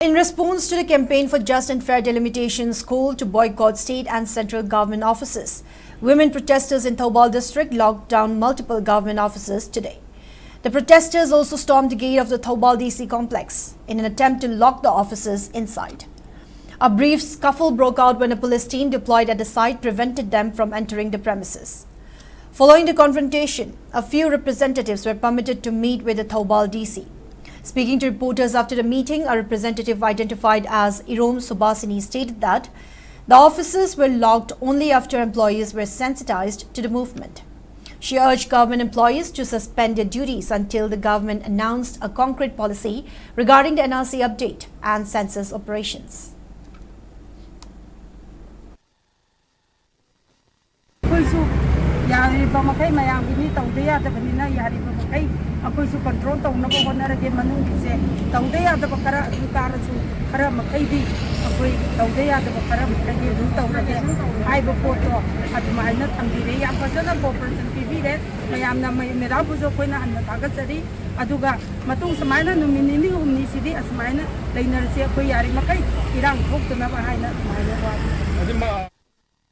In response to the campaign for just and fair delimitations called to boycott state and central government offices, women protesters in Thoubal district locked down multiple government offices today. The protesters also stormed the gate of the Thoubal DC complex in an attempt to lock the offices inside. A brief scuffle broke out when a police team deployed at the site prevented them from entering the premises. Following the confrontation, a few representatives were permitted to meet with the Thoubal DC. Speaking to reporters after the meeting, a representative identified as Irom Subhasini stated that the offices were locked only after employees were sensitized to the movement. She urged government employees to suspend their duties until the government announced a concrete policy regarding the NRC update and census operations. Control tong na ko na rage manung gise tawde ya da bakara dukar su khara makai di akoi tawde ya da bakara makai di du taw rage ai bo photo at mai na thambi re ya pasana cooperation tv re mayam na mai mera bu jo koina an tagat sari aduga matung samai na numini ni umni sidi asmai na lainar se koi yari makai irang thok na ba hai na mai wa